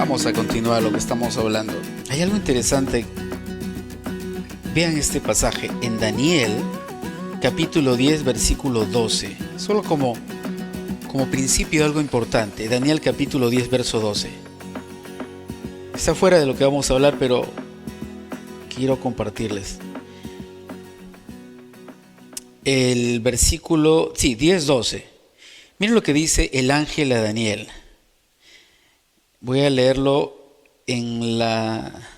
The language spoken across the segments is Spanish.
Vamos a continuar lo que estamos hablando. Hay algo interesante. Vean este pasaje en Daniel, capítulo 10, versículo 12. Solo como principio algo importante. Daniel capítulo 10, verso 12. Está fuera de lo que vamos a hablar, pero quiero compartirles. El versículo, 10, 12. Miren lo que dice el ángel a Daniel. Voy a leerlo en la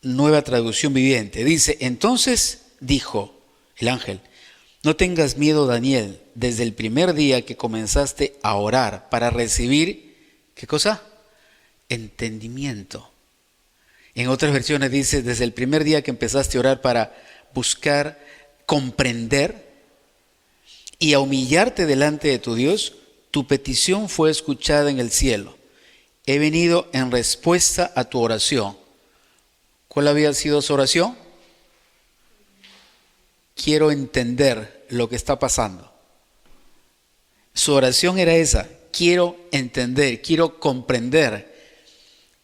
Nueva Traducción Viviente. Dice, entonces dijo el ángel, no tengas miedo, Daniel, desde el primer día que comenzaste a orar para recibir, ¿qué cosa? Entendimiento. En otras versiones dice, desde el primer día que empezaste a orar para buscar comprender y a humillarte delante de tu Dios, tu petición fue escuchada en el cielo. He venido en respuesta a tu oración. ¿Cuál había sido su oración? Quiero entender lo que está pasando. Su oración era esa. Quiero entender, quiero comprender.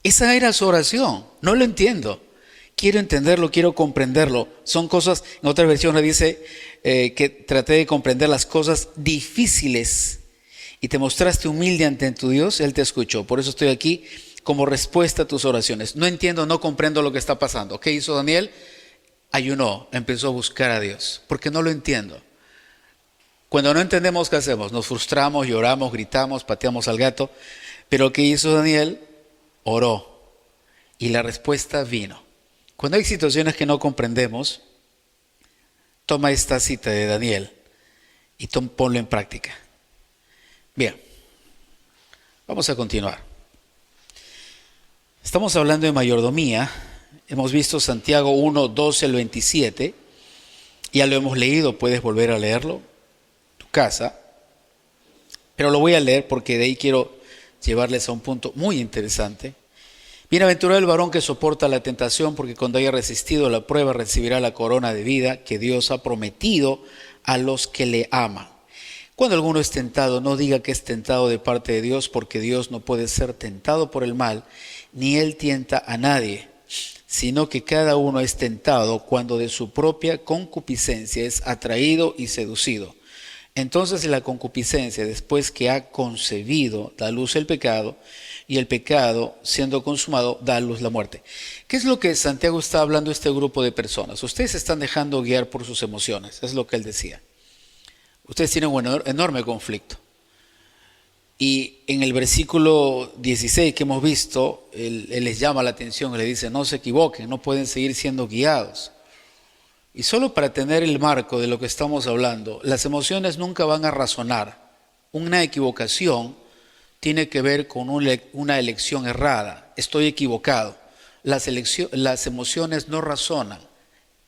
Esa era su oración. No lo entiendo. Quiero entenderlo, quiero comprenderlo. Son cosas, en otra versión dice que traté de comprender las cosas difíciles y te mostraste humilde ante tu Dios, Él te escuchó. Por eso estoy aquí como respuesta a tus oraciones. No entiendo, no comprendo lo que está pasando. ¿Qué hizo Daniel? Ayunó, empezó a buscar a Dios, porque no lo entiendo. Cuando no entendemos, ¿qué hacemos? Nos frustramos, lloramos, gritamos, pateamos al gato. Pero ¿qué hizo Daniel? Oró y la respuesta vino. Cuando hay situaciones que no comprendemos, toma esta cita de Daniel y ponlo en práctica. Bien, vamos a continuar. Estamos hablando de mayordomía. Hemos visto Santiago 1, 12 al 27. Ya lo hemos leído, puedes volver a leerlo en tu casa. Pero lo voy a leer porque de ahí quiero llevarles a un punto muy interesante. Bienaventurado el varón que soporta la tentación, porque cuando haya resistido la prueba recibirá la corona de vida que Dios ha prometido a los que le aman. Cuando alguno es tentado, no diga que es tentado de parte de Dios, porque Dios no puede ser tentado por el mal, ni Él tienta a nadie, sino que cada uno es tentado cuando de su propia concupiscencia es atraído y seducido. Entonces la concupiscencia, después que ha concebido, da a luz el pecado, y el pecado, siendo consumado, da a luz la muerte. ¿Qué es lo que Santiago está hablando a este grupo de personas? Ustedes se están dejando guiar por sus emociones, es lo que él decía. Ustedes tienen un enorme conflicto. Y en el versículo 16 que hemos visto, él les llama la atención y le dice, no se equivoquen, no pueden seguir siendo guiados. Y solo para tener el marco de lo que estamos hablando, las emociones nunca van a razonar. Una equivocación tiene que ver con una elección errada. Estoy equivocado. Las emociones no razonan.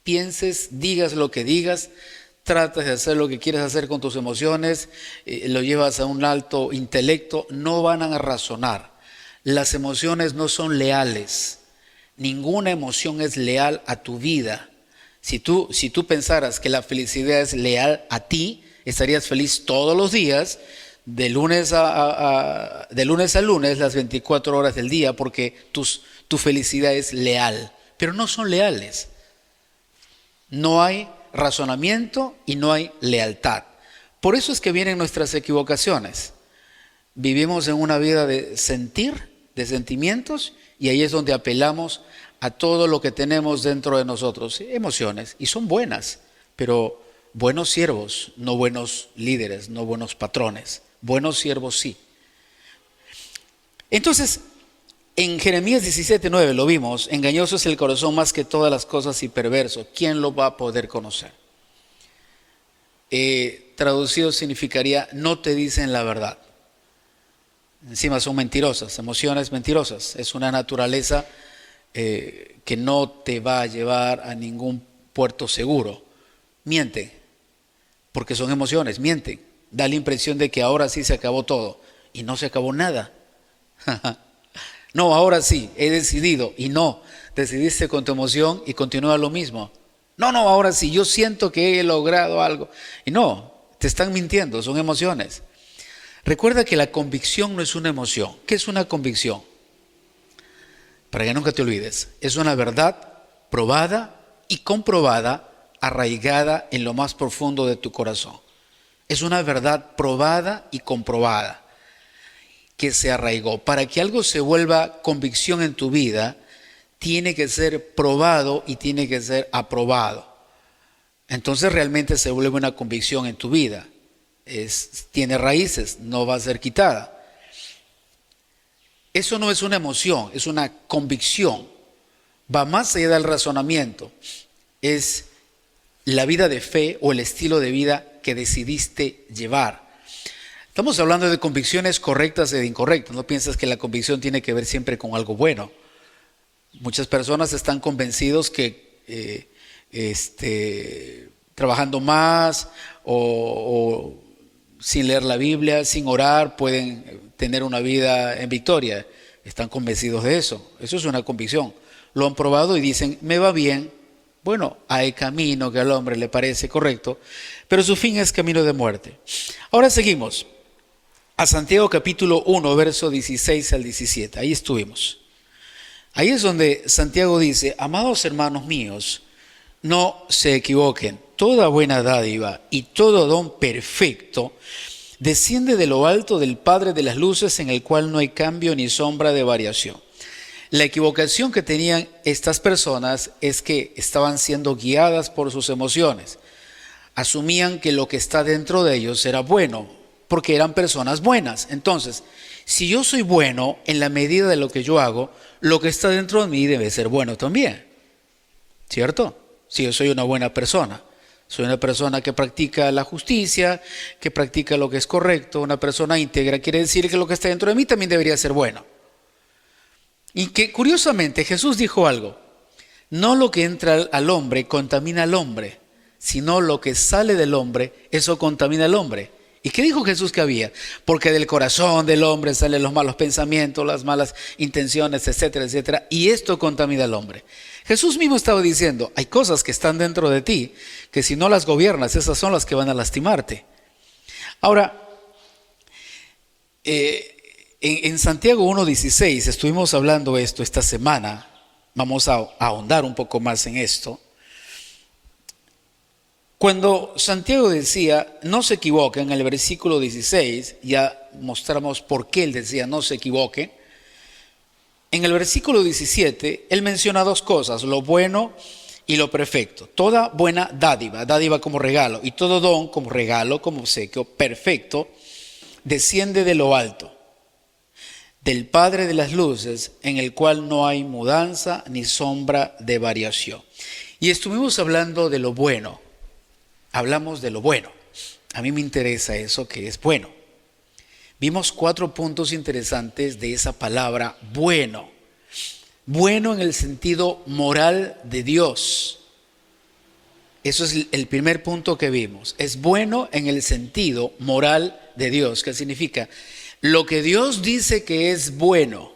Pienses, digas lo que digas, tratas de hacer lo que quieres hacer con tus emociones, lo llevas a un alto intelecto, no van a razonar. Las emociones no son leales. Ninguna emoción es leal a tu vida. Si tú pensaras que la felicidad es leal a ti, estarías feliz todos los días, de lunes a lunes, las 24 horas del día, porque tu felicidad es leal. Pero no son leales. No hay razonamiento y no hay lealtad. Por eso es que vienen nuestras equivocaciones. Vivimos en una vida de sentir, de sentimientos, y ahí es donde apelamos a todo lo que tenemos dentro de nosotros, emociones, y son buenas, pero buenos siervos, no buenos líderes, no buenos patrones. Buenos siervos sí. Entonces, en Jeremías 17:9 lo vimos, engañoso es el corazón más que todas las cosas y perverso. ¿Quién lo va a poder conocer? Traducido significaría, no te dicen la verdad. Encima son mentirosas, emociones mentirosas. Es una naturaleza que no te va a llevar a ningún puerto seguro. Mienten, porque son emociones, mienten. Da la impresión de que ahora sí se acabó todo, y no se acabó nada. No, ahora sí, he decidido, y no, decidiste con tu emoción y continúa lo mismo. No, ahora sí, yo siento que he logrado algo. Y no, te están mintiendo, son emociones. Recuerda que la convicción no es una emoción. ¿Qué es una convicción? Para que nunca te olvides, es una verdad probada y comprobada, arraigada en lo más profundo de tu corazón. Es una verdad probada y comprobada que se arraigó. Para que algo se vuelva convicción en tu vida, tiene que ser probado y tiene que ser aprobado. Entonces realmente se vuelve una convicción en tu vida. Tiene raíces, no va a ser quitada. Eso no es una emoción, es una convicción. Va más allá del razonamiento. Es la vida de fe o el estilo de vida que decidiste llevar. Estamos hablando de convicciones correctas e de incorrectas. No pienses que la convicción tiene que ver siempre con algo bueno. Muchas personas están convencidos que trabajando más o sin leer la Biblia, sin orar, pueden tener una vida en victoria. Están convencidos de eso. Eso es una convicción. Lo han probado y dicen, me va bien. Bueno, hay camino que al hombre le parece correcto, pero su fin es camino de muerte. Ahora seguimos a Santiago capítulo 1, verso 16 al 17. Ahí estuvimos. Ahí es donde Santiago dice, amados hermanos míos, no se equivoquen. Toda buena dádiva y todo don perfecto desciende de lo alto del Padre de las luces, en el cual no hay cambio ni sombra de variación. La equivocación que tenían estas personas es que estaban siendo guiadas por sus emociones. Asumían que lo que está dentro de ellos era bueno, porque eran personas buenas. Entonces, si yo soy bueno en la medida de lo que yo hago, lo que está dentro de mí debe ser bueno también. ¿Cierto? Si yo soy una buena persona. Soy una persona que practica la justicia, que practica lo que es correcto, una persona íntegra, quiere decir que lo que está dentro de mí también debería ser bueno. Y que curiosamente Jesús dijo algo, no lo que entra al hombre contamina al hombre, sino lo que sale del hombre, eso contamina al hombre. ¿Y qué dijo Jesús que había? Porque del corazón del hombre salen los malos pensamientos, las malas intenciones, etcétera, etcétera, y esto contamina al hombre. Jesús mismo estaba diciendo, hay cosas que están dentro de ti, que si no las gobiernas, esas son las que van a lastimarte. Ahora, en Santiago 1:16 estuvimos hablando esto esta semana, vamos a ahondar un poco más en esto. Cuando Santiago decía, no se equivoquen, en el versículo 16, ya mostramos por qué él decía, no se equivoquen. En el versículo 17, él menciona dos cosas, lo bueno y lo perfecto. Toda buena dádiva, dádiva como regalo, y todo don como regalo, como obsequio perfecto, desciende de lo alto, del Padre de las luces, en el cual no hay mudanza ni sombra de variación. Y estuvimos hablando de lo bueno. Hablamos de lo bueno. A mí me interesa eso que es bueno. Vimos 4 puntos interesantes de esa palabra bueno. Bueno en el sentido moral de Dios. Eso es el primer punto que vimos. Es bueno en el sentido moral de Dios. ¿Qué significa? Lo que Dios dice que es bueno,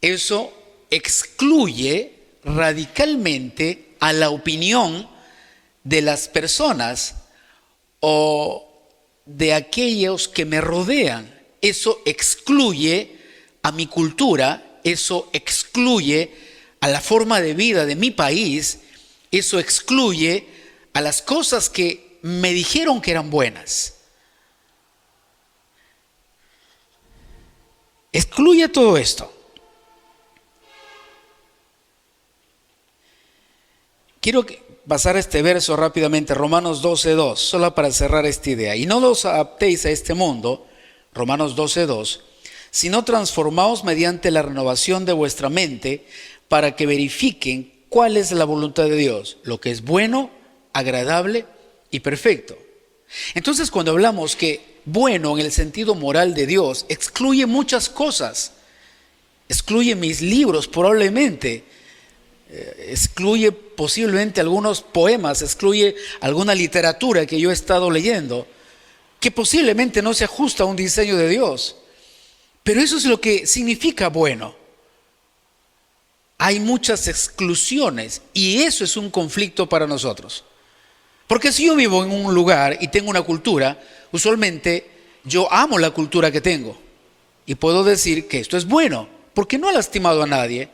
eso excluye radicalmente a la opinión de las personas o de aquellos que me rodean. Eso excluye a mi cultura, eso excluye a la forma de vida de mi país, eso excluye a las cosas que me dijeron que eran buenas. Excluye todo esto. Quiero pasar este verso rápidamente, Romanos 12:2, solo para cerrar esta idea. Y no los adaptéis a este mundo, Romanos 12:2, sino transformaos mediante la renovación de vuestra mente para que verifiquen cuál es la voluntad de Dios, lo que es bueno, agradable y perfecto. Entonces, cuando hablamos que bueno en el sentido moral de Dios, excluye muchas cosas. Excluye mis libros probablemente, excluye posiblemente algunos poemas, excluye alguna literatura que yo he estado leyendo, que posiblemente no se ajusta a un diseño de Dios. Pero eso es lo que significa bueno. Hay muchas exclusiones y eso es un conflicto para nosotros. Porque si yo vivo en un lugar y tengo una cultura, usualmente yo amo la cultura que tengo y puedo decir que esto es bueno, porque no ha lastimado a nadie,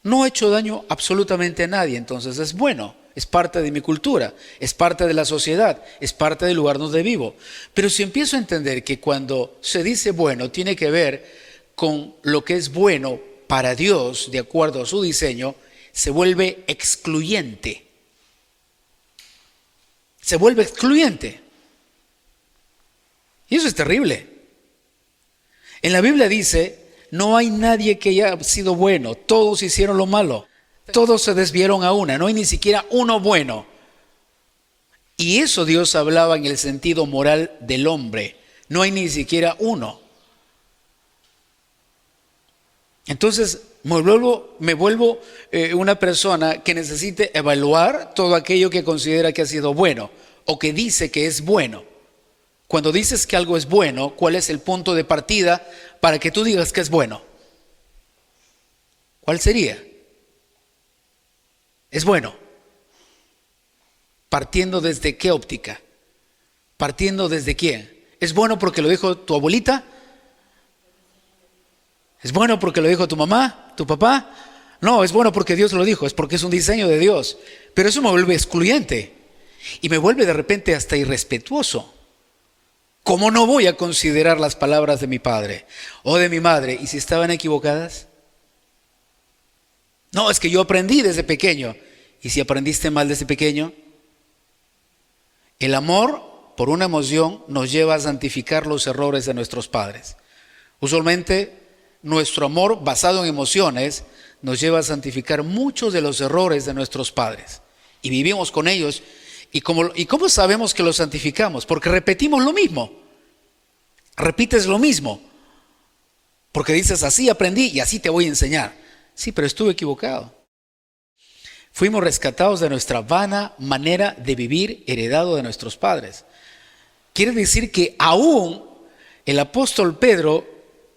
no ha hecho daño absolutamente a nadie, entonces es bueno, es parte de mi cultura, es parte de la sociedad, es parte del lugar donde vivo. Pero si empiezo a entender que cuando se dice bueno tiene que ver con lo que es bueno para Dios, de acuerdo a su diseño, se vuelve excluyente. Se vuelve excluyente. Y eso es terrible. En la Biblia dice, no hay nadie que haya sido bueno, todos hicieron lo malo, todos se desviaron a una, no hay ni siquiera uno bueno. Y eso Dios hablaba en el sentido moral del hombre, no hay ni siquiera uno. Entonces me vuelvo una persona que necesite evaluar todo aquello que considera que ha sido bueno o que dice que es bueno. Cuando dices que algo es bueno, ¿cuál es el punto de partida para que tú digas que es bueno? ¿Cuál sería? Es bueno. ¿Partiendo desde qué óptica? ¿Partiendo desde quién? ¿Es bueno porque lo dijo tu abuelita? ¿Es bueno porque lo dijo tu mamá, tu papá? No, es bueno porque Dios lo dijo, es porque es un diseño de Dios. Pero eso me vuelve excluyente y me vuelve de repente hasta irrespetuoso. ¿Cómo no voy a considerar las palabras de mi padre o de mi madre? ¿Y si estaban equivocadas? No, es que yo aprendí desde pequeño. ¿Y si aprendiste mal desde pequeño? El amor por una emoción nos lleva a santificar los errores de nuestros padres. Usualmente nuestro amor basado en emociones nos lleva a santificar muchos de los errores de nuestros padres. Y vivimos con ellos. ¿Y cómo sabemos que los santificamos? Porque repetimos lo mismo. Repites lo mismo. Porque dices, así aprendí y así te voy a enseñar. Sí, pero estuve equivocado. Fuimos rescatados de nuestra vana manera de vivir heredado de nuestros padres. Quiere decir que aún el apóstol Pedro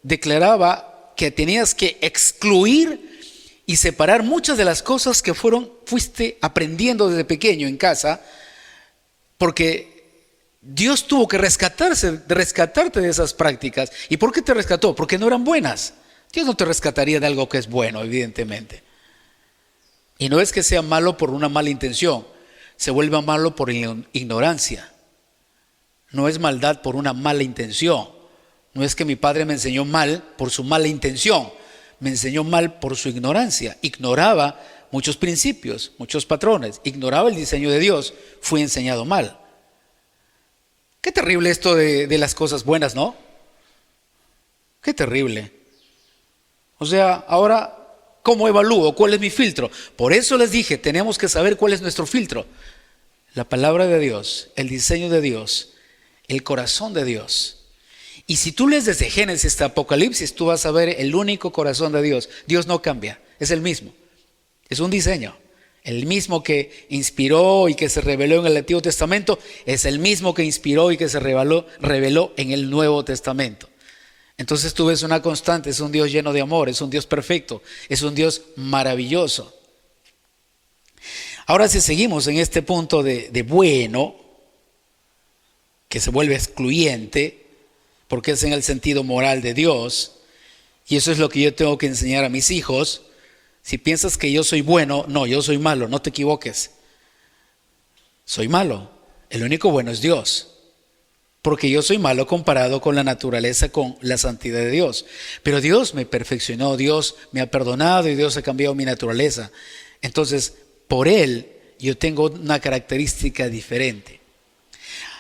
declaraba que tenías que excluir y separar muchas de las cosas que fuiste aprendiendo desde pequeño en casa, porque Dios tuvo que rescatarte de esas prácticas. ¿Y por qué te rescató? Porque no eran buenas. Dios no te rescataría de algo que es bueno, evidentemente. Y no es que sea malo por una mala intención, se vuelve malo por ignorancia. No es maldad por una mala intención. No es que mi padre me enseñó mal por su mala intención, me enseñó mal por su ignorancia. Ignoraba muchos principios, muchos patrones, ignoraba el diseño de Dios, fui enseñado mal. Qué terrible esto de las cosas buenas, ¿no? Qué terrible. O sea, ahora, ¿cómo evalúo? ¿Cuál es mi filtro? Por eso les dije, tenemos que saber cuál es nuestro filtro. La palabra de Dios, el diseño de Dios, el corazón de Dios. Y si tú lees desde Génesis hasta Apocalipsis, tú vas a ver el único corazón de Dios. Dios no cambia, es el mismo. Es un diseño. El mismo que inspiró y que se reveló en el Antiguo Testamento es el mismo que inspiró y que se reveló en el Nuevo Testamento. Entonces tú ves una constante, es un Dios lleno de amor, es un Dios perfecto, es un Dios maravilloso. Ahora si seguimos en este punto de bueno, que se vuelve excluyente, porque es en el sentido moral de Dios, y eso es lo que yo tengo que enseñar a mis hijos. Si piensas que yo soy bueno, no, yo soy malo, no te equivoques. Soy malo, el único bueno es Dios. Porque yo soy malo comparado con la naturaleza, con la santidad de Dios. Pero Dios me perfeccionó, Dios me ha perdonado y Dios ha cambiado mi naturaleza. Entonces, por Él yo tengo una característica diferente.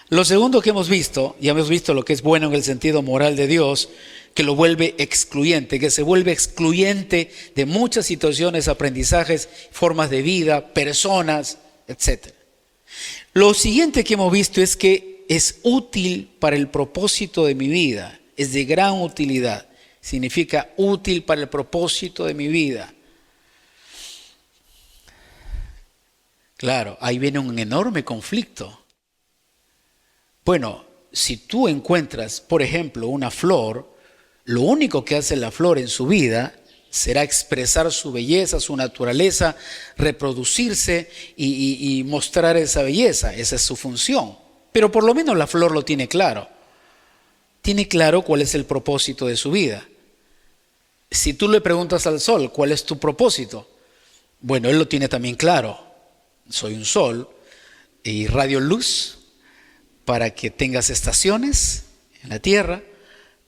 Lo segundo que hemos visto, ya hemos visto lo que es bueno en el sentido moral de Dios, que lo vuelve excluyente, que se vuelve excluyente de muchas situaciones, aprendizajes, formas de vida, personas, etc. Lo siguiente que hemos visto es que es útil para el propósito de mi vida, es de gran utilidad, significa útil para el propósito de mi vida. Claro, ahí viene un enorme conflicto. Bueno, si tú encuentras, por ejemplo, una flor, lo único que hace la flor en su vida será expresar su belleza, su naturaleza, reproducirse y mostrar esa belleza. Esa es su función. Pero por lo menos la flor lo tiene claro. tiene claro cuál es el propósito de su vida. Si tú le preguntas al sol, ¿cuál es tu propósito? Bueno, él lo tiene también claro. Soy un sol e irradio luz para que tengas estaciones en la tierra,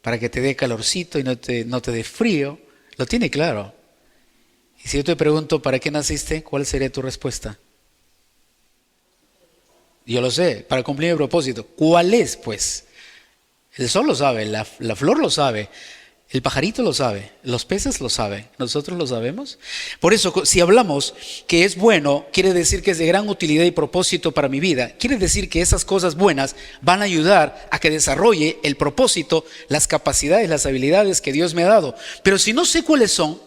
para que te dé calorcito y no te dé frío. Lo tiene claro. Y si yo te pregunto, ¿para qué naciste? ¿Cuál sería tu respuesta? Yo lo sé, para cumplir mi propósito. ¿Cuál es, pues? El sol lo sabe, la flor lo sabe, el pajarito lo sabe, los peces lo saben, nosotros lo sabemos. Por eso, si hablamos que es bueno, quiere decir que es de gran utilidad y propósito para mi vida. Quiere decir que esas cosas buenas van a ayudar a que desarrolle el propósito, las capacidades, las habilidades que Dios me ha dado. Pero si no sé cuáles son,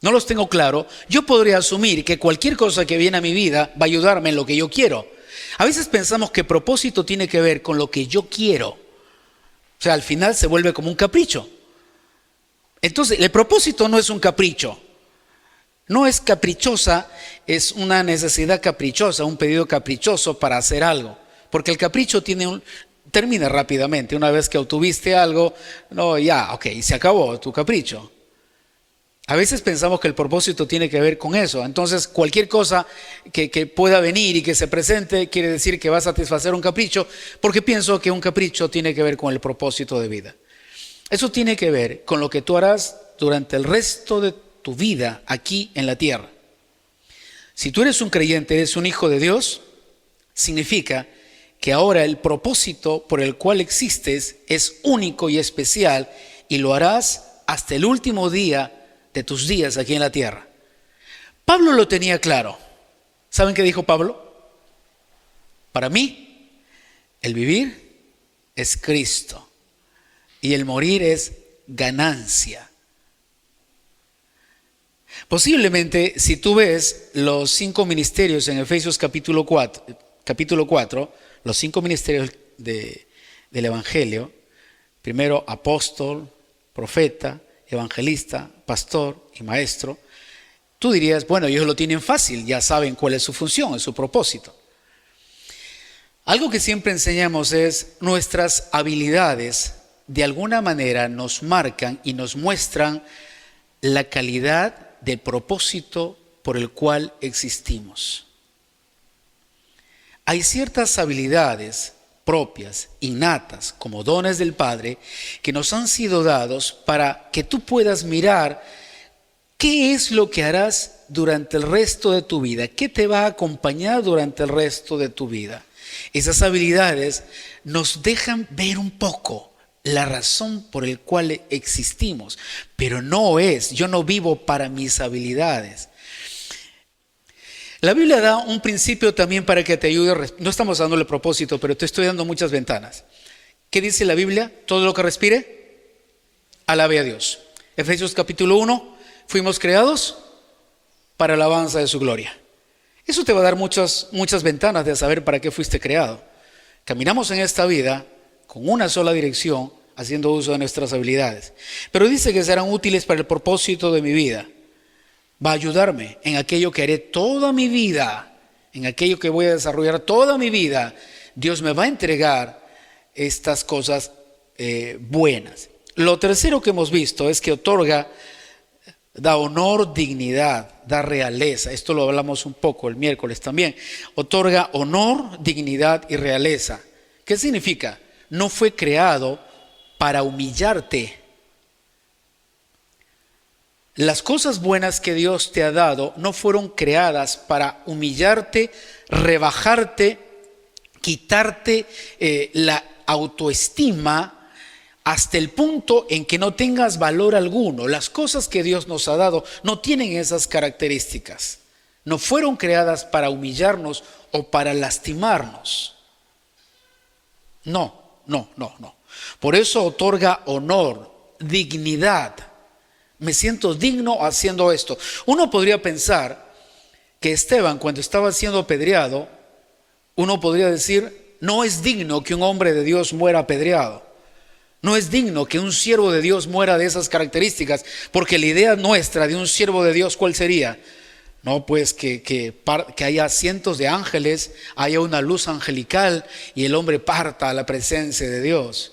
no los tengo claro, yo podría asumir que cualquier cosa que viene a mi vida va a ayudarme en lo que yo quiero. A veces pensamos que propósito tiene que ver con lo que yo quiero. O sea, al final se vuelve como un capricho. Entonces, el propósito no es un capricho. No es caprichosa, es una necesidad caprichosa, un pedido caprichoso para hacer algo. Porque el capricho termina rápidamente. Una vez que obtuviste algo, no, ya, ok, se acabó tu capricho. A veces pensamos que el propósito tiene que ver con eso. Entonces, cualquier cosa que pueda venir y que se presente quiere decir que va a satisfacer un capricho, porque pienso que un capricho tiene que ver con el propósito de vida. Eso tiene que ver con lo que tú harás durante el resto de tu vida aquí en la tierra. Si tú eres un creyente, eres un hijo de Dios, significa que ahora el propósito por el cual existes es único y especial y lo harás hasta el último día de tus días aquí en la tierra. Pablo lo tenía claro. ¿Saben qué dijo Pablo? Para mí, el vivir es Cristo y el morir es ganancia. Posiblemente, si tú ves los 5 ministerios en Efesios capítulo 4, los 5 ministerios del Evangelio, primero apóstol, profeta, evangelista, pastor y maestro, tú dirías, bueno, ellos lo tienen fácil, ya saben cuál es su función, es su propósito. Algo que siempre enseñamos es nuestras habilidades de alguna manera nos marcan y nos muestran la calidad del propósito por el cual existimos. Hay ciertas habilidades propias, innatas, como dones del Padre, que nos han sido dados para que tú puedas mirar qué es lo que harás durante el resto de tu vida, qué te va a acompañar durante el resto de tu vida. Esas habilidades nos dejan ver un poco la razón por la cual existimos, pero yo no vivo para mis habilidades. La Biblia da un principio también para que te ayude. No estamos dándole propósito, pero te estoy dando muchas ventanas. ¿Qué dice la Biblia? Todo lo que respire, alabe a Dios. Efesios capítulo 1, fuimos creados para alabanza de su gloria. Eso te va a dar muchas ventanas de saber para qué fuiste creado. Caminamos en esta vida con una sola dirección, haciendo uso de nuestras habilidades. Pero dice que serán útiles para el propósito de mi vida. Va a ayudarme en aquello que haré toda mi vida, en aquello que voy a desarrollar toda mi vida. Dios me va a entregar estas cosas buenas. Lo tercero que hemos visto es que da honor, dignidad, da realeza. Esto lo hablamos un poco el miércoles también. Otorga honor, dignidad y realeza. ¿Qué significa? No fue creado para humillarte. Las cosas buenas que Dios te ha dado no fueron creadas para humillarte, rebajarte, quitarte la autoestima hasta el punto en que no tengas valor alguno. Las cosas que Dios nos ha dado no tienen esas características. No fueron creadas para humillarnos o para lastimarnos. No. Por eso otorga honor, dignidad. Me siento digno haciendo esto. Uno podría pensar que Esteban, cuando estaba siendo apedreado, uno podría decir, no es digno que un hombre de Dios muera apedreado. No es digno que un siervo de Dios muera de esas características, porque la idea nuestra de un siervo de Dios, ¿cuál sería? No, pues que haya cientos de ángeles, haya una luz angelical y el hombre parta a la presencia de Dios.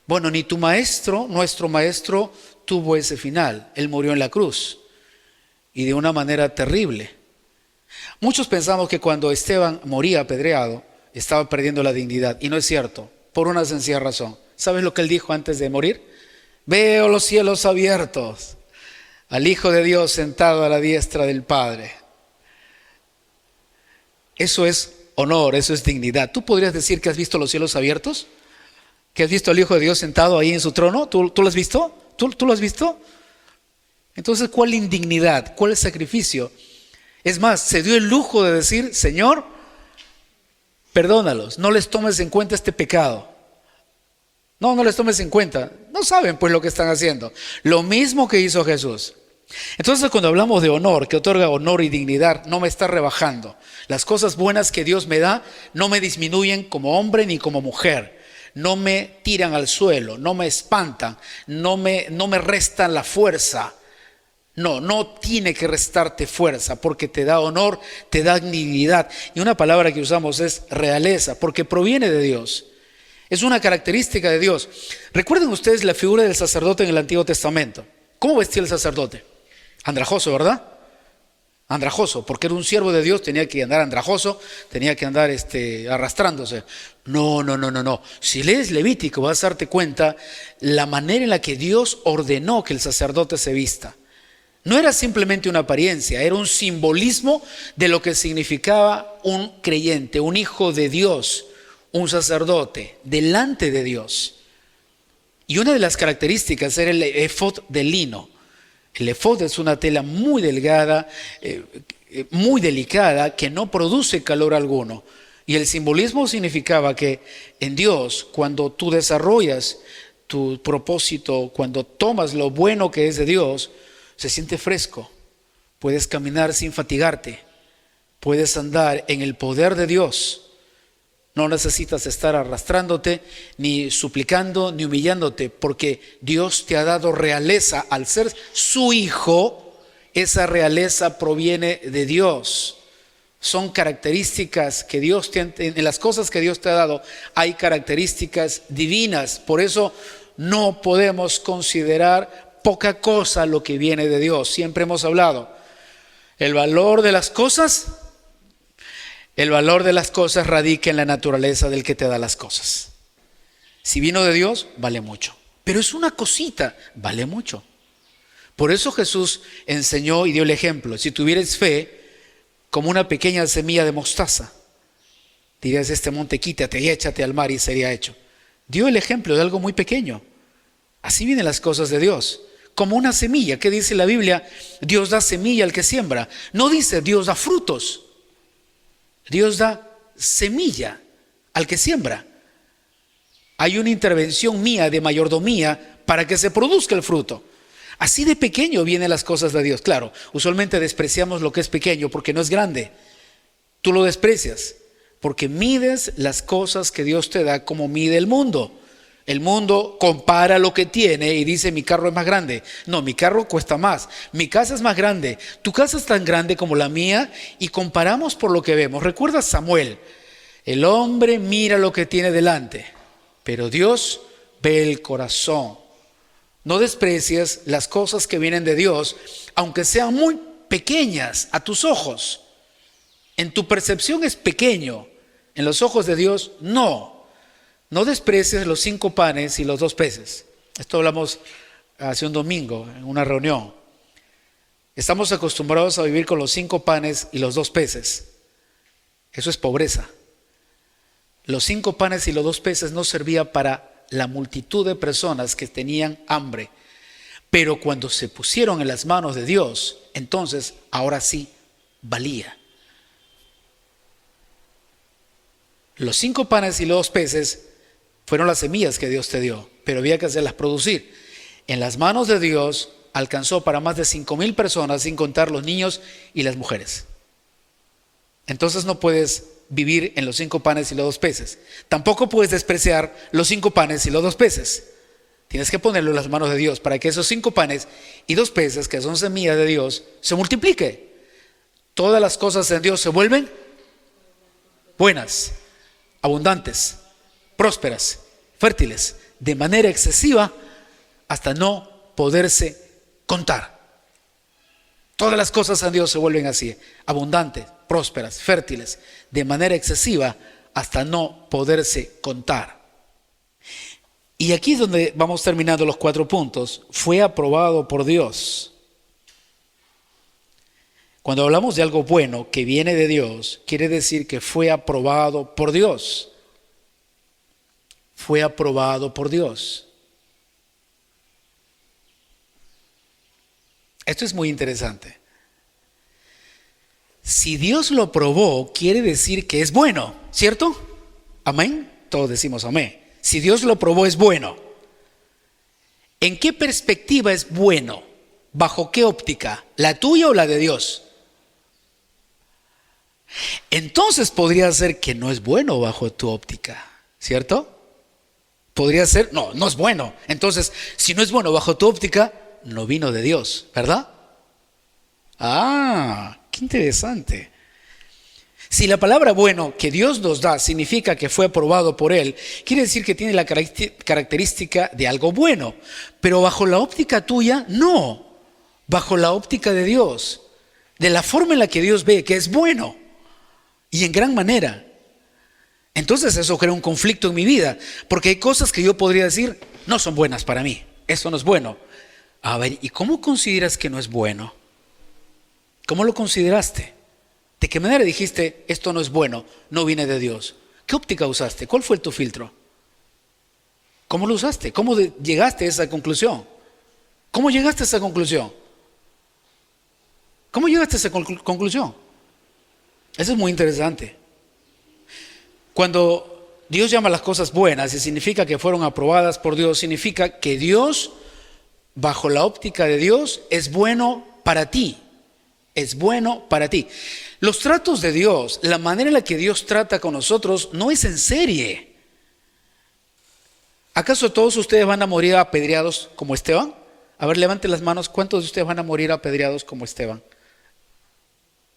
Bueno, ni tu maestro, nuestro maestro, tuvo ese final. Él murió en la cruz y de una manera terrible. Muchos pensamos que cuando Esteban moría apedreado, estaba perdiendo la dignidad. Y no es cierto, por una sencilla razón. ¿Sabes lo que él dijo antes de morir? Veo los cielos abiertos, al Hijo de Dios sentado a la diestra del Padre. Eso es honor, eso es dignidad. ¿Tú podrías decir que has visto los cielos abiertos? ¿Que has visto al Hijo de Dios sentado ahí en su trono? ¿Tú lo has visto? ¿Tú lo has visto? Entonces, ¿cuál indignidad? ¿Cuál sacrificio? Es más, se dio el lujo de decir, Señor, perdónalos, no les tomes en cuenta este pecado. No les tomes en cuenta. No saben pues lo que están haciendo. Lo mismo que hizo Jesús. Entonces, cuando hablamos de honor, que otorga honor y dignidad, no me está rebajando. Las cosas buenas que Dios me da no me disminuyen como hombre ni como mujer. No me tiran al suelo, no me espantan, no me restan la fuerza. No tiene que restarte fuerza porque te da honor, te da dignidad. Y una palabra que usamos es realeza, porque proviene de Dios. Es una característica de Dios. Recuerden ustedes la figura del sacerdote en el Antiguo Testamento. ¿Cómo vestía el sacerdote? Andrajoso, ¿verdad? Andrajoso, porque era un siervo de Dios, tenía que andar andrajoso, tenía que andar arrastrándose. No. Si lees Levítico vas a darte cuenta la manera en la que Dios ordenó que el sacerdote se vista. No era simplemente una apariencia, era un simbolismo de lo que significaba un creyente, un hijo de Dios, un sacerdote delante de Dios. Y una de las características era el efod de lino. El efod es una tela muy delgada, muy delicada, que no produce calor alguno. Y el simbolismo significaba que en Dios, cuando tú desarrollas tu propósito, cuando tomas lo bueno que es de Dios, se siente fresco. Puedes caminar sin fatigarte. Puedes andar en el poder de Dios. No necesitas estar arrastrándote, ni suplicando, ni humillándote, porque Dios te ha dado realeza. Al ser su hijo, esa realeza proviene de Dios. Son características que Dios en las cosas que Dios te ha dado, hay características divinas. Por eso no podemos considerar poca cosa lo que viene de Dios. Siempre hemos hablado, el valor de las cosas radica en la naturaleza del que te da las cosas. Si vino de Dios, vale mucho. Pero es una cosita, vale mucho. Por eso Jesús enseñó y dio el ejemplo. Si tuvierais fe como una pequeña semilla de mostaza, dirías este monte, quítate y échate al mar y sería hecho. Dio el ejemplo de algo muy pequeño. Así vienen las cosas de Dios. Como una semilla. ¿Qué dice la Biblia? Dios da semilla al que siembra. No dice Dios da frutos. Dios da semilla al que siembra. Hay una intervención mía de mayordomía para que se produzca el fruto. Así de pequeño vienen las cosas de Dios. Claro, usualmente despreciamos lo que es pequeño porque no es grande. Tú lo desprecias porque mides las cosas que Dios te da como mide el mundo. El mundo compara lo que tiene y dice mi carro es más grande. No, mi carro cuesta más. Mi casa es más grande. Tu casa es tan grande como la mía y comparamos por lo que vemos. ¿Recuerdas Samuel? El hombre mira lo que tiene delante, pero Dios ve el corazón. No desprecies las cosas que vienen de Dios, aunque sean muy pequeñas a tus ojos. En tu percepción es pequeño, en los ojos de Dios no. No desprecies los 5 panes y los 2 peces. Esto hablamos hace un domingo en una reunión. Estamos acostumbrados a vivir con los 5 panes y los 2 peces. Eso es pobreza. Los 5 panes y los 2 peces no servían para la multitud de personas que tenían hambre. Pero cuando se pusieron en las manos de Dios, entonces ahora sí valía. Los 5 panes y los 2 peces fueron las semillas que Dios te dio, pero había que hacerlas producir. En las manos de Dios alcanzó para más de 5,000 personas, sin contar los niños y las mujeres. Entonces no puedes vivir en los 5 panes y los 2 peces. Tampoco puedes despreciar los 5 panes y los 2 peces. Tienes que ponerlo en las manos de Dios para que esos 5 panes y 2 peces, que son semillas de Dios, se multiplique. Todas las cosas en Dios se vuelven buenas, abundantes, prósperas, fértiles, de manera excesiva hasta no poderse contar. Todas las cosas en Dios se vuelven así, abundantes, prósperas, fértiles, de manera excesiva hasta no poderse contar. Y aquí es donde vamos terminando los 4 puntos. Fue aprobado por Dios. Cuando hablamos de algo bueno que viene de Dios, quiere decir que fue aprobado por Dios. Fue aprobado por Dios. Esto es muy interesante. Si Dios lo probó, quiere decir que es bueno, ¿cierto? Amén. Todos decimos amén. Si Dios lo probó, es bueno. ¿En qué perspectiva es bueno? ¿Bajo qué óptica? ¿La tuya o la de Dios? Entonces podría ser que no es bueno bajo tu óptica, ¿cierto? Podría ser, no es bueno. Entonces, si no es bueno bajo tu óptica, no vino de Dios, ¿verdad? Qué interesante. Si la palabra bueno que Dios nos da significa que fue aprobado por Él, quiere decir que tiene la característica de algo bueno. Pero bajo la óptica tuya, no. Bajo la óptica de Dios. De la forma en la que Dios ve que es bueno. Y en gran manera. Entonces eso crea un conflicto en mi vida. Porque hay cosas que yo podría decir, no son buenas para mí. Eso no es bueno. A ver, ¿y cómo consideras que no es bueno? ¿Cómo lo consideraste? ¿De qué manera dijiste, esto no es bueno, no viene de Dios? ¿Qué óptica usaste? ¿Cuál fue tu filtro? ¿Cómo lo usaste? ¿Cómo llegaste a esa conclusión? ¿Cómo llegaste a esa conclusión? ¿Cómo llegaste a esa conclusión? Eso es muy interesante. Cuando Dios llama las cosas buenas y significa que fueron aprobadas por Dios, significa que Dios, bajo la óptica de Dios, es bueno para ti. Es bueno para ti. Los tratos de Dios, la manera en la que Dios trata con nosotros, no es en serie. ¿Acaso todos ustedes van a morir apedreados como Esteban? A ver, levanten las manos. ¿Cuántos de ustedes van a morir apedreados como Esteban?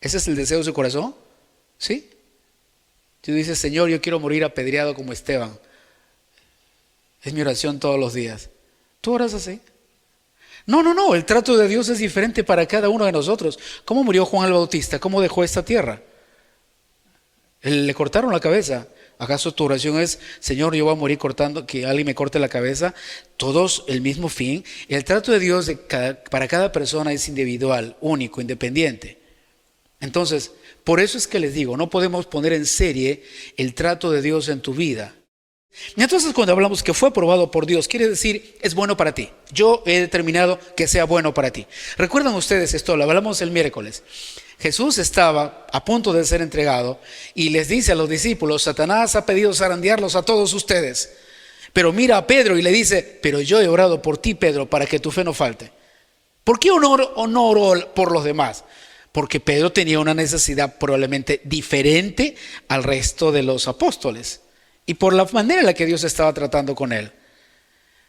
¿Ese es el deseo de su corazón? ¿Sí? Tú dices, Señor, yo quiero morir apedreado como Esteban. Es mi oración todos los días. ¿Tú oras así? No, el trato de Dios es diferente para cada uno de nosotros. ¿Cómo murió Juan el Bautista? ¿Cómo dejó esta tierra? Le cortaron la cabeza. ¿Acaso tu oración es, Señor, yo voy a morir cortando, que alguien me corte la cabeza? Todos el mismo fin. El trato de Dios para cada persona es individual, único, independiente. Entonces, por eso es que les digo, no podemos poner en serie el trato de Dios en tu vida. Entonces, cuando hablamos que fue aprobado por Dios, quiere decir, es bueno para ti. Yo he determinado que sea bueno para ti. ¿Recuerdan ustedes esto? Lo hablamos el miércoles. Jesús estaba a punto de ser entregado y les dice a los discípulos, Satanás ha pedido zarandearlos a todos ustedes. Pero mira a Pedro y le dice, pero yo he orado por ti, Pedro, para que tu fe no falte. ¿Por qué no oró por los demás? Porque Pedro tenía una necesidad probablemente diferente al resto de los apóstoles. Y por la manera en la que Dios estaba tratando con él.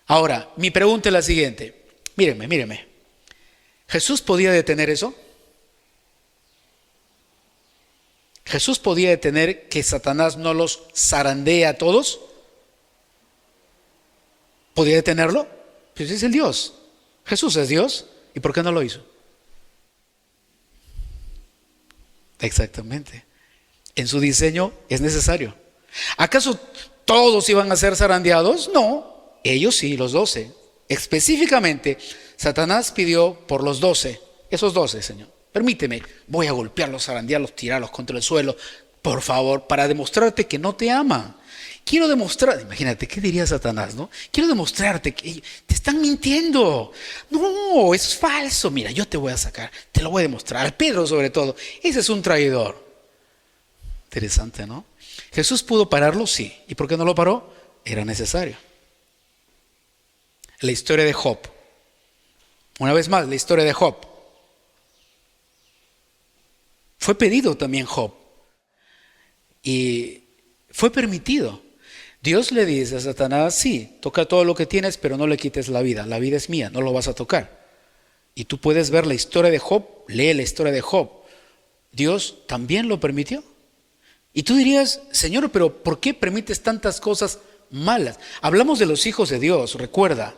Ahora, mi pregunta es la siguiente. Míreme. ¿Jesús podía detener eso? ¿Jesús podía detener que Satanás no los zarandee a todos? ¿Podía detenerlo? Pues es el Dios. Jesús es Dios. ¿Y por qué no lo hizo? Exactamente. En su diseño es necesario. ¿Acaso todos iban a ser zarandeados? No, ellos sí, los 12. Específicamente, Satanás pidió por los 12. Esos 12, Señor. Permíteme, voy a golpearlos, zarandearlos, tirarlos contra el suelo, por favor, para demostrarte que no te ama. Quiero demostrar, imagínate, ¿qué diría Satanás, no? Quiero demostrarte que te están mintiendo. No, eso es falso. Mira, yo te voy a sacar, te lo voy a demostrar. A Pedro sobre todo, ese es un traidor. Interesante, ¿no? ¿Jesús pudo pararlo? Sí. ¿Y por qué no lo paró? Era necesario. La historia de Job. Una vez más, la historia de Job. Fue pedido también Job. Y fue permitido. Dios le dice a Satanás, sí, toca todo lo que tienes, pero no le quites la vida. La vida es mía, no lo vas a tocar. Y tú puedes ver la historia de Job, lee la historia de Job. Dios también lo permitió. Y tú dirías, Señor, pero ¿por qué permites tantas cosas malas. Hablamos de los hijos de Dios, recuerda.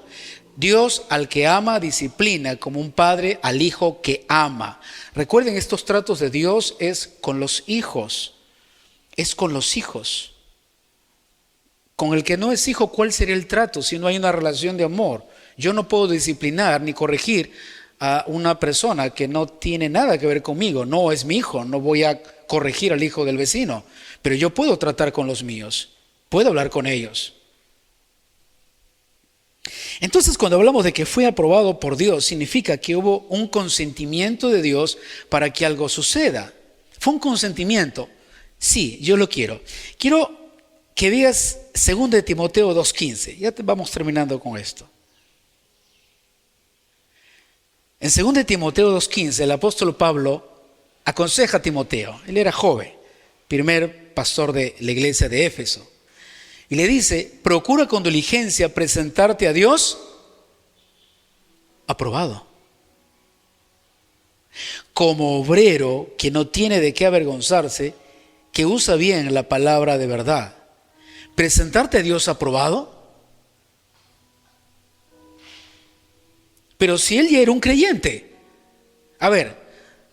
Dios al que ama disciplina como un padre al hijo que ama. Recuerden, estos tratos de Dios es con los hijos. Es con los hijos. Con el que no es hijo, ¿cuál sería el trato si no hay una relación de amor? Yo no puedo disciplinar ni corregir a una persona que no tiene nada que ver conmigo. No es mi hijo, no voy a corregir al hijo del vecino. Pero yo puedo tratar con los míos, puedo hablar con ellos. Entonces, cuando hablamos de que fue aprobado por Dios, significa que hubo un consentimiento de Dios para que algo suceda. Fue un consentimiento. Sí, yo lo quiero. Quiero que veas 2 Timoteo 2:15. Ya vamos terminando con esto. En 2 Timoteo 2:15, el apóstol Pablo aconseja a Timoteo. Él era joven, primer pastor de la iglesia de Éfeso. Y le dice, procura con diligencia presentarte a Dios aprobado. Como obrero que no tiene de qué avergonzarse, que usa bien la palabra de verdad. ¿Presentarte a Dios aprobado? Pero si él ya era un creyente. A ver,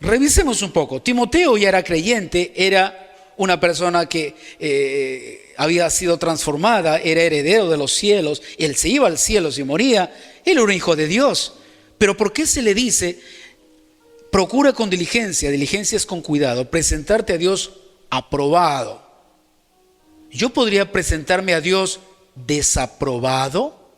revisemos un poco. Timoteo ya era creyente, era una persona que había sido transformada, era heredero de los cielos, él se iba al cielo si moría, él era un hijo de Dios. Pero ¿por qué se le dice, procura con diligencia, diligencia es con cuidado, presentarte a Dios aprobado? ¿Yo podría presentarme a Dios desaprobado?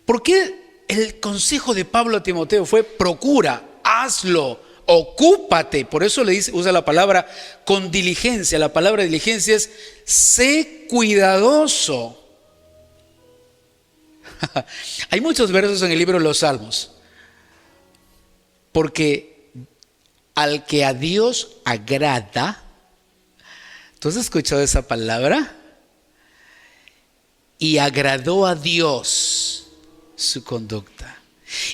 ¿Por qué el consejo de Pablo a Timoteo fue procura, hazlo, ocúpate? Por eso le dice, usa la palabra con diligencia. La palabra diligencia es sé cuidadoso. Hay muchos versos en el libro de los Salmos. Porque al que a Dios agrada, ¿tú has escuchado esa palabra? Y agradó a Dios su conducta.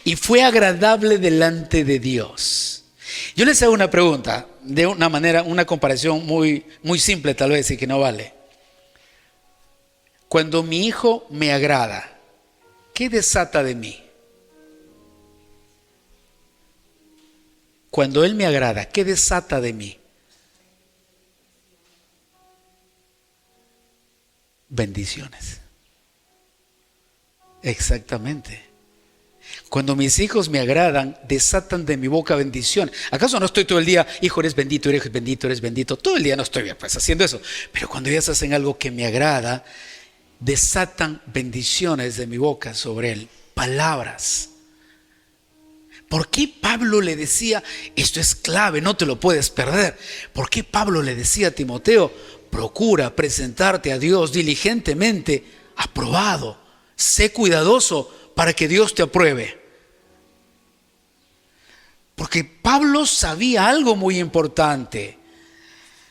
Y fue agradable delante de Dios. Yo les hago una pregunta, de una manera, una comparación muy simple tal vez y que no vale. Cuando mi hijo me agrada, ¿qué desata de mí? Cuando él me agrada, ¿qué desata de mí? Bendiciones. Exactamente. Cuando mis hijos me agradan, desatan de mi boca bendición. ¿Acaso no estoy todo el día, hijo, eres bendito, eres bendito, eres bendito? Todo el día no estoy pues haciendo eso. Pero cuando ellos hacen algo que me agrada, desatan bendiciones de mi boca sobre él. Palabras. ¿Por qué Pablo le decía, esto es clave, no te lo puedes perder? ¿Por qué Pablo le decía a Timoteo, procura presentarte a Dios diligentemente, aprobado? Sé cuidadoso para que Dios te apruebe. Porque Pablo sabía algo muy importante.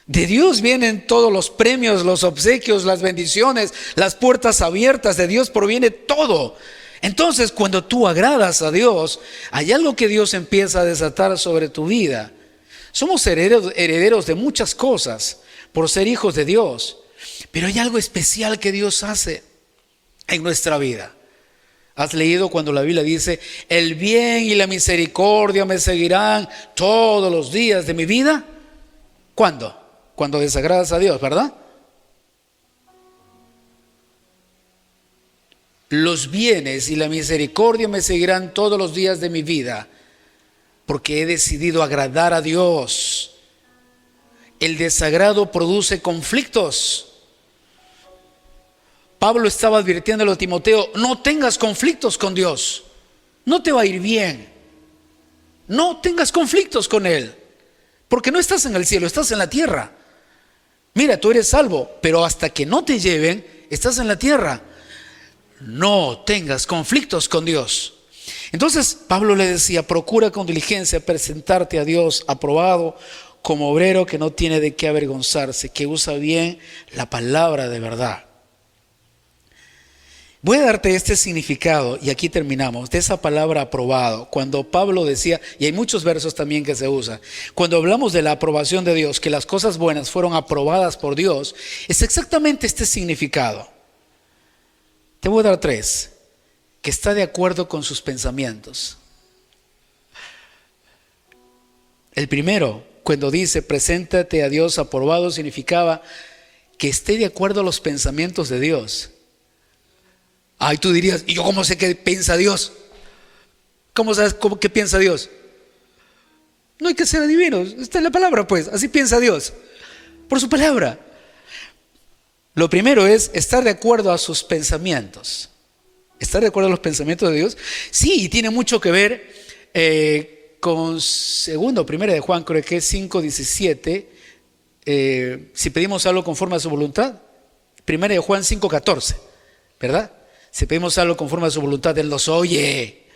De Dios vienen todos los premios, los obsequios, las bendiciones, las puertas abiertas. De Dios proviene todo. Entonces, cuando tú agradas a Dios, hay algo que Dios empieza a desatar sobre tu vida. Somos herederos de muchas cosas por ser hijos de Dios. Pero hay algo especial que Dios hace en nuestra vida. ¿Has leído cuando la Biblia dice, el bien y la misericordia me seguirán todos los días de mi vida? ¿Cuándo? Cuando desagradas a Dios, ¿verdad? Los bienes y la misericordia me seguirán todos los días de mi vida, porque he decidido agradar a Dios. El desagrado produce conflictos. Pablo estaba advirtiéndole a Timoteo, no tengas conflictos con Dios, no te va a ir bien. No tengas conflictos con Él, porque no estás en el cielo, estás en la tierra. Mira, tú eres salvo, pero hasta que no te lleven, estás en la tierra. No tengas conflictos con Dios. Entonces Pablo le decía, procura con diligencia presentarte a Dios aprobado como obrero que no tiene de qué avergonzarse, que usa bien la palabra de verdad. Voy a darte este significado y aquí terminamos, de esa palabra aprobado. Cuando Pablo decía, y hay muchos versos también que se usan, cuando hablamos de la aprobación de Dios, que las cosas buenas fueron aprobadas por Dios, es exactamente este significado. Te voy a dar 3, que está de acuerdo con sus pensamientos. El primero, cuando dice, preséntate a Dios aprobado, significaba que esté de acuerdo a los pensamientos de Dios. Ay, tú dirías, ¿y yo cómo sé qué piensa Dios? ¿Cómo sabes qué piensa Dios? No hay que ser adivinos, esta es la palabra pues, así piensa Dios, por su palabra. Lo primero es estar de acuerdo a sus pensamientos. ¿Estar de acuerdo a los pensamientos de Dios? Sí, y tiene mucho que ver con primera de Juan, creo que es 5:17, si pedimos algo conforme a su voluntad. Primera de Juan 5:14, ¿verdad? Si pedimos algo conforme a su voluntad, Él nos oye.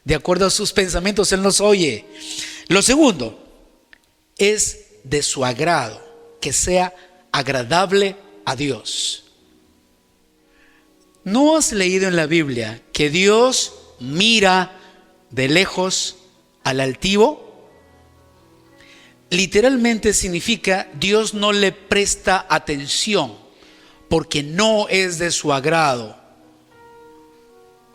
De acuerdo a sus pensamientos, Él nos oye. Lo segundo es de su agrado, que sea agradable a Dios. ¿No has leído en la Biblia que Dios mira de lejos al altivo? Literalmente significa Dios no le presta atención porque no es de su agrado.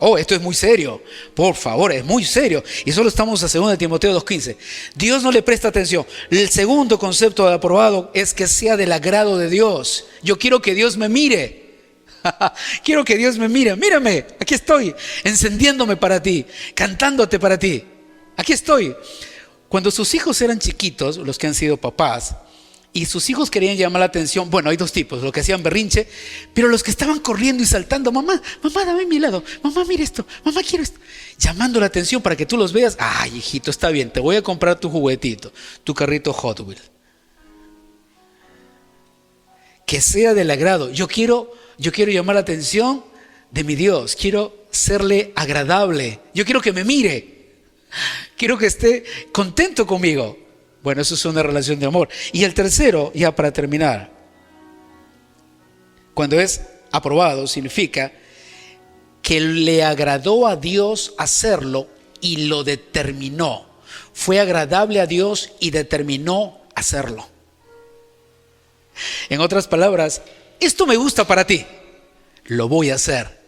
Oh, esto es muy serio, por favor, es muy serio. Y solo estamos a 2 Timoteo 2:15. Dios no le presta atención. El segundo concepto de aprobado es que sea del agrado de Dios. Yo quiero que Dios me mire. Quiero que Dios me mire. Mírame, aquí estoy, encendiéndome para ti, cantándote para ti. Aquí estoy. Cuando sus hijos eran chiquitos, los que han sido papás, y sus hijos querían llamar la atención, bueno, hay 2 tipos, los que hacían berrinche, pero los que estaban corriendo y saltando, mamá, dame mi helado, mamá, mira esto, mamá, quiero esto, llamando la atención para que tú los veas. Ay, hijito, está bien, te voy a comprar tu juguetito, tu carrito Hot Wheels. Que sea del agrado. Yo quiero llamar la atención de mi Dios, quiero serle agradable, yo quiero que me mire, quiero que esté contento conmigo. Bueno, eso es una relación de amor. Y el tercero, ya para terminar, cuando es aprobado, significa que le agradó a Dios hacerlo y lo determinó. Fue agradable a Dios y determinó hacerlo. En otras palabras, esto me gusta para ti, lo voy a hacer.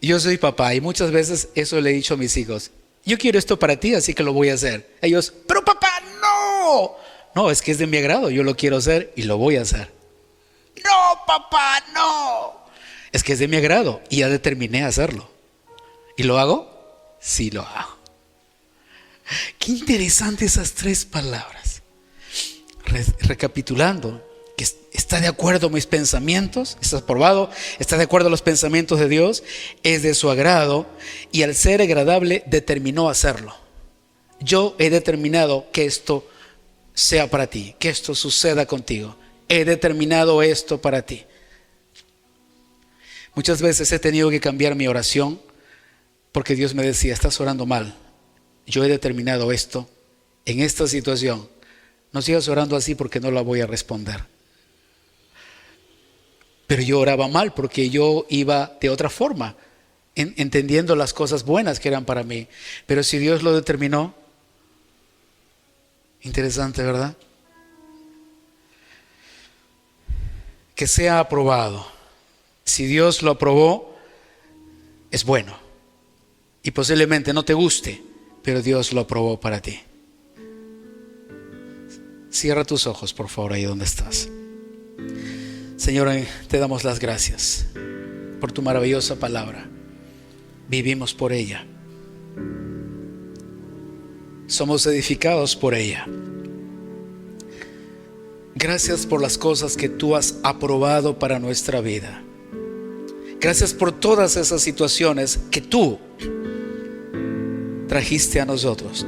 Yo soy papá y muchas veces eso le he dicho a mis hijos. Yo quiero esto para ti, así que lo voy a hacer. Ellos, pero papá, no. No, es que es de mi agrado, yo lo quiero hacer y lo voy a hacer. No, papá, no. Es que es de mi agrado y ya determiné hacerlo. ¿Y lo hago? Sí, lo hago. Qué interesante esas 3 palabras. Recapitulando, que está de acuerdo a mis pensamientos, está aprobado, está de acuerdo a los pensamientos de Dios, es de su agrado y al ser agradable determinó hacerlo. Yo he determinado que esto sea para ti, que esto suceda contigo. He determinado esto para ti. Muchas veces he tenido que cambiar mi oración porque Dios me decía, estás orando mal. Yo he determinado esto en esta situación. No sigas orando así porque no la voy a responder. Pero yo oraba mal porque yo iba de otra forma, entendiendo las cosas buenas que eran para mí. Pero si Dios lo determinó, interesante, ¿verdad? Que sea aprobado. Si Dios lo aprobó, es bueno. Y posiblemente no te guste, pero Dios lo aprobó para ti. Cierra tus ojos, por favor, ahí donde estás. Señor, te damos las gracias por tu maravillosa palabra. Vivimos por ella. Somos edificados por ella. Gracias por las cosas que tú has aprobado para nuestra vida. Gracias por todas esas situaciones que tú trajiste a nosotros.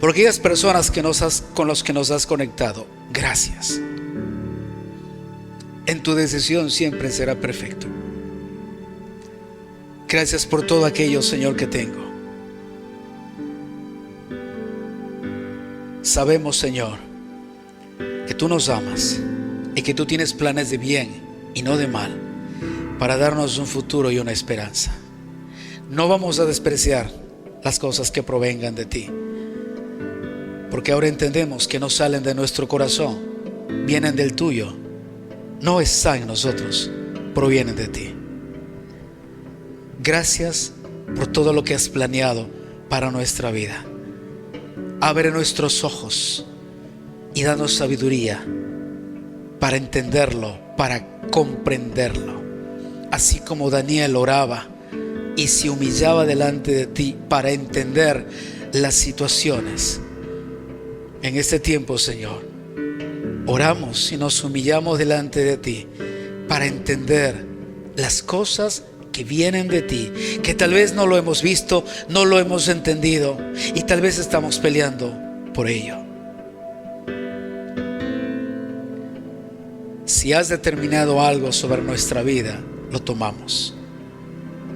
Por aquellas personas con las que nos has conectado. Gracias. En tu decisión siempre será perfecto. Gracias por todo aquello, Señor, que tengo. Sabemos, Señor, que tú nos amas y que tú tienes planes de bien y no de mal, para darnos un futuro y una esperanza. No vamos a despreciar las cosas que provengan de ti, porque ahora entendemos que no salen de nuestro corazón, vienen del tuyo. No están en nosotros, provienen de ti. Gracias por todo lo que has planeado para nuestra vida. Abre nuestros ojos y danos sabiduría para entenderlo, para comprenderlo. Así como Daniel oraba y se humillaba delante de ti para entender las situaciones. En este tiempo, Señor, oramos y nos humillamos delante de ti para entender las cosas que vienen de ti, que tal vez no lo hemos visto, no lo hemos entendido y tal vez estamos peleando por ello. Si has determinado algo sobre nuestra vida, lo tomamos,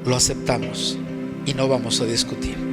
lo aceptamos y no vamos a discutir.